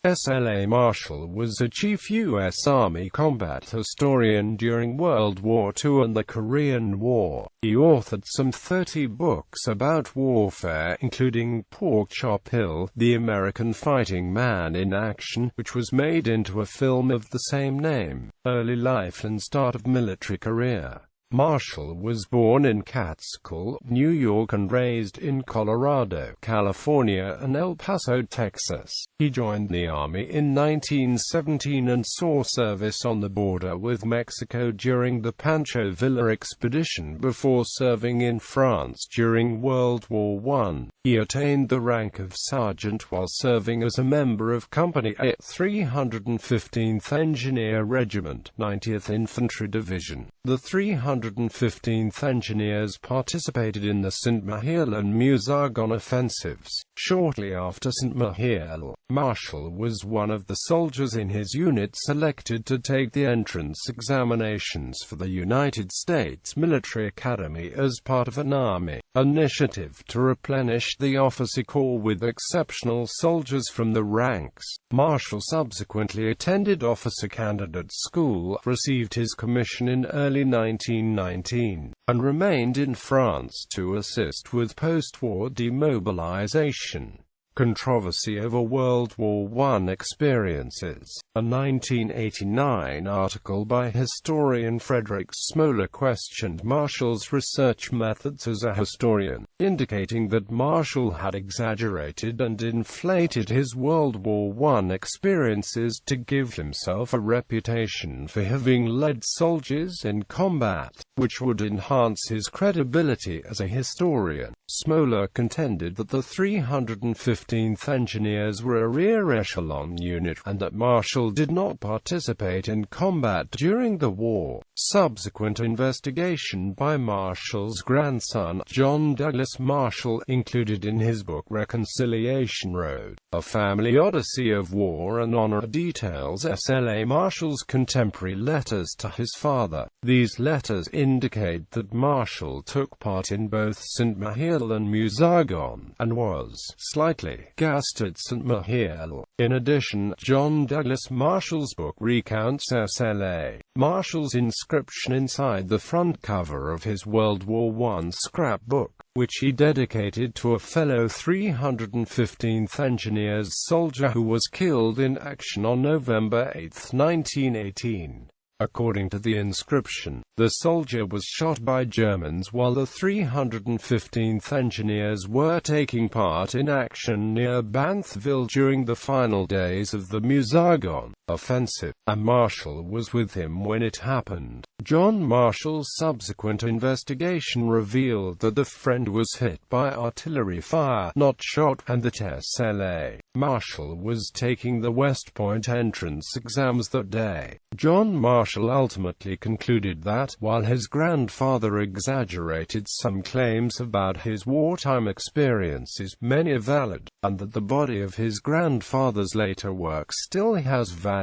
S.L.A.Marshall was a chief U.S. Army combat historian during World War II and the Korean War. He authored some 30 books about warfare, including Pork Chop Hill, The American Fighting Man in Action, which was made into a film of the same name, Early Life and Start of Military Career. Marshall was born in Catskill, New York and raised in Colorado, California and El Paso, Texas. He joined the Army in 1917 and saw service on the border with Mexico during the Pancho Villa expedition before serving in France during World War I. He attained the rank of sergeant while serving as a member of Company A, 315th Engineer Regiment, 90th Infantry Division. The 315th Engineers participated in the Saint-Mihiel and Musaragon offensives. Shortly after Saint-Mihiel, Marshall was one of the soldiers in his unit selected to take the entrance examinations for the United States Military Academy as part of an Army initiative to replenish the officer corps with exceptional soldiers from the ranks. Marshall subsequently attended Officer Candidate School, received his commission in early 1919, and remained in France to assist with post-war demobilization. Controversy over World War I experiences. A 1989 article by historian Frederick Smoller questioned Marshall's research methods as a historian, indicating that Marshall had exaggerated and inflated his World War I experiences to give himself a reputation for having led soldiers in combat, which would enhance his credibility as a historian. Smoller contended that the 315th Engineers were a rear echelon unit, and that Marshall did not participate in combat during the war. Subsequent investigation by Marshall's grandson, John Douglas Marshall, included in his book Reconciliation Road, A Family Odyssey of War and Honor, details S.L.A.Marshall's contemporary letters to his father. These letters indicate that Marshall took part in both Saint-Mihiel and Musaragon, and was slightly gassed at Saint-Mihiel. In addition, John Douglas Marshall's book recounts S.L.A. Marshall's inscription inside the front cover of his World War I scrapbook, which he dedicated to a fellow 315th Engineers soldier who was killed in action on November 8, 1918. According to the inscription, the soldier was shot by Germans while the 315th Engineers were taking part in action near Banthville during the final days of the Musaragon offensive, and Marshall was with him when it happened. John Marshall's subsequent investigation revealed that the friend was hit by artillery fire, not shot, and that S.L.A. Marshall was taking the West Point entrance exams that day. John Marshall ultimately concluded that, while his grandfather exaggerated some claims about his wartime experiences, many are valid, and that the body of his grandfather's later work still has value.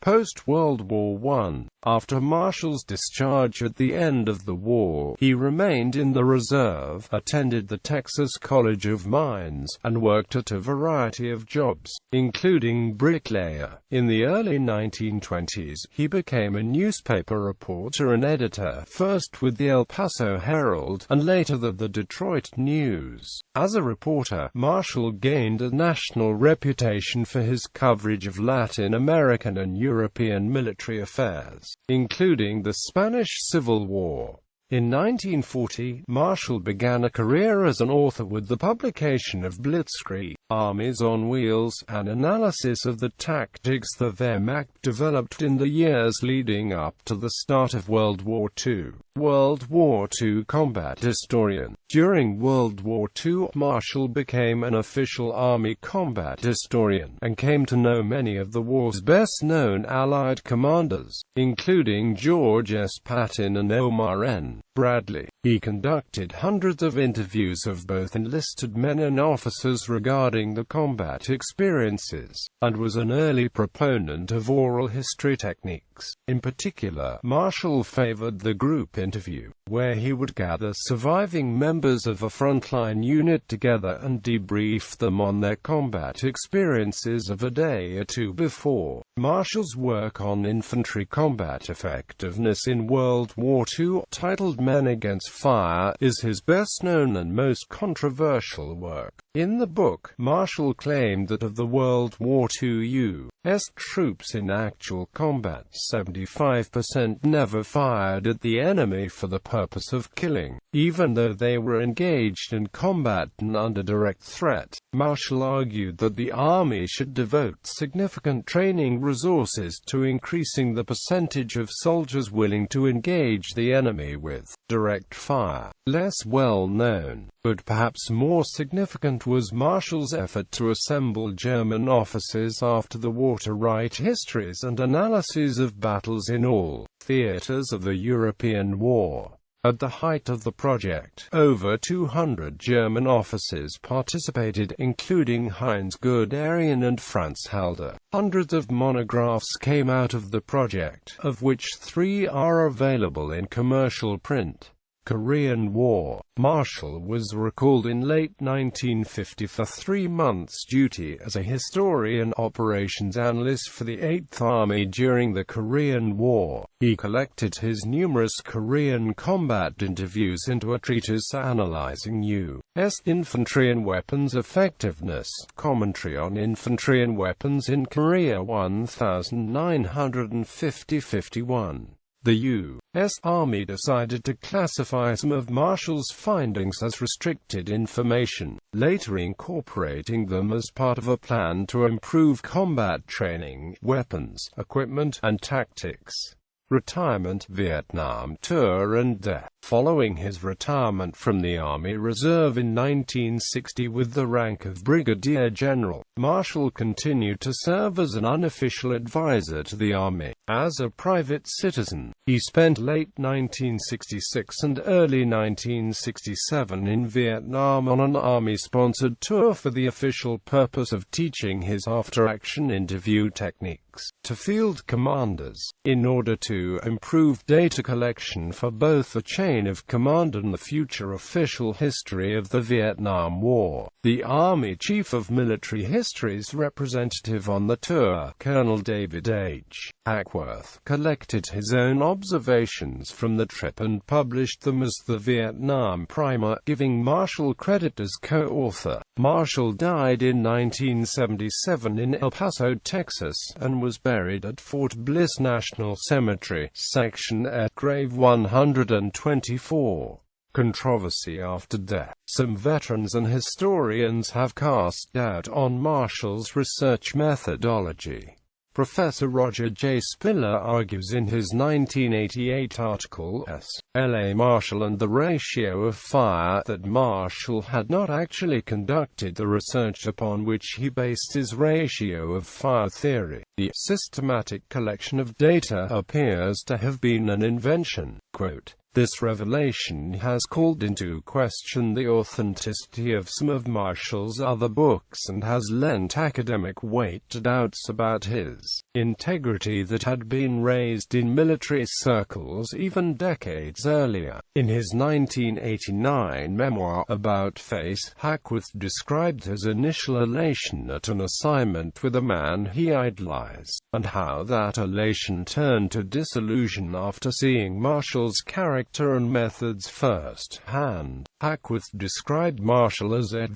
Post-World War I, after Marshall's discharge at the end of the war, he remained in the reserve, attended the Texas College of Mines, and worked at a variety of jobs, including bricklayer. In the early 1920s, he became a newspaper reporter and editor, first with the El Paso Herald, and later the Detroit News. As a reporter, Marshall gained a national reputation for his coverage of Latin American and European military affairs, including the Spanish Civil War. In 1940, Marshall began a career as an author with the publication of Blitzkrieg, Armies on Wheels, an analysis of the tactics the Wehrmacht developed in the years leading up to the start of World War II. World War II combat historian. During World War II, Marshall became an official Army combat historian, and came to know many of the war's best-known Allied commanders, including George S. Patton and Omar N. Bradley. He conducted hundreds of interviews of both enlisted men and officers regarding the combat experiences, and was an early proponent of oral history techniques. In particular, Marshall favored the group interview, where he would gather surviving members of a frontline unit together and debrief them on their combat experiences of a day or two before. Marshall's work on infantry combat effectiveness in World War II, titled Men Against Fire, is his best-known and most controversial work. In the book, Marshall claimed that of the World War II U.S. troops in actual combat, 75% never fired at the enemy for the purpose of killing, even though they were engaged in combat and under direct threat. Marshall argued that the Army should devote significant training resources to increasing the percentage of soldiers willing to engage the enemy with direct fire. Less well-known, but perhaps more significant, was Marshall's effort to assemble German officers after the war to write histories and analyses of battles in all theaters of the European War. At the height of the project, over 200 German officers participated, including Heinz Guderian and Franz Halder. Hundreds of monographs came out of the project, of which 3 are available in commercial print. Korean War. Marshall was recalled in late 1950 for 3 months' duty as a historian operations analyst for the 8th Army during the Korean War. He collected his numerous Korean combat interviews into a treatise analyzing U.S. infantry and weapons effectiveness. Commentary on Infantry and Weapons in Korea 1950-51. The U.S. Army decided to classify some of Marshall's findings as restricted information, later incorporating them as part of a plan to improve combat training, weapons, equipment, and tactics. Retirement, Vietnam tour and death. Following his retirement from the Army Reserve in 1960 with the rank of Brigadier General, Marshall continued to serve as an unofficial advisor to the Army. As a private citizen, he spent late 1966 and early 1967 in Vietnam on an Army-sponsored tour for the official purpose of teaching his after-action interview techniques to field commanders, in order to improve data collection for both the chain of command and the future official history of the Vietnam War. The Army Chief of Military History's representative on the tour, Colonel David H. Hackworth, collected his own observations from the trip and published them as the Vietnam Primer, giving Marshall credit as co-author. Marshall died in 1977 in El Paso, Texas, and was buried at Fort Bliss National Cemetery, Section at Grave 124. Controversy after death. Some veterans and historians have cast doubt on Marshall's research methodology. Professor Roger J. Spiller argues in his 1988 article, S.L.A.Marshall and the Ratio of Fire, that Marshall had not actually conducted the research upon which he based his ratio of fire theory. The systematic collection of data appears to have been an invention. Quote, "This revelation has called into question the authenticity of some of Marshall's other books and has lent academic weight to doubts about his integrity that had been raised in military circles even decades earlier." In his 1989 memoir, About Face, Hackworth described his initial elation at an assignment with a man he idolized, and how that elation turned to disillusion after seeing Marshall's character and methods first-hand. Hackworth described Marshall as a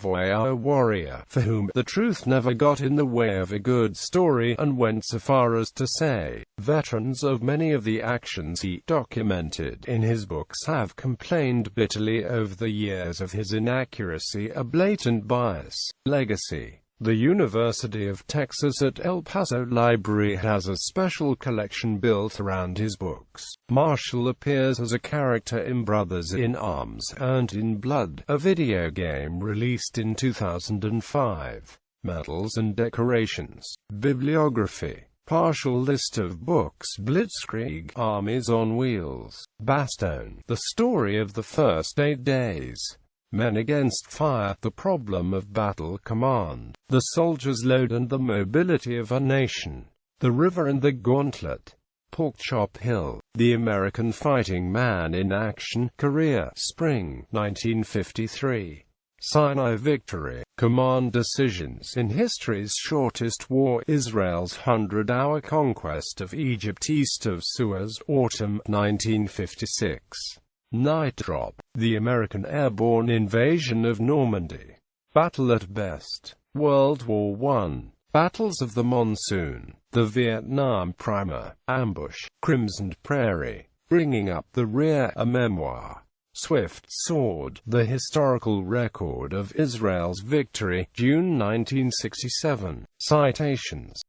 warrior for whom the truth never got in the way of a good story, and went so far as to say, veterans of many of the actions he documented in his books have complained bitterly over the years of his inaccuracy, a blatant bias. Legacy. The University of Texas at El Paso Library has a special collection built around his books. Marshall appears as a character in Brothers in Arms and in Blood, a video game released in 2005. Medals and decorations. Bibliography. Partial list of books. Blitzkrieg, Armies on Wheels. Bastogne, The Story of the First 8 Days. Men Against Fire, The Problem of Battle Command, The Soldier's Load and the Mobility of a Nation, The River and the Gauntlet. Porkchop Hill, The American Fighting Man in Action, Korea, Spring, 1953. Sinai Victory, Command Decisions in History's Shortest War, Israel's 100-hour conquest of Egypt east of Suez, Autumn, 1956. Night Drop, The American Airborne Invasion of Normandy. Battle at Best, World War I. Battles of the Monsoon, The Vietnam Primer, Ambush, Crimson Prairie, Bringing Up the Rear, a Memoir. Swift Sword, The Historical Record of Israel's Victory, June 1967. Citations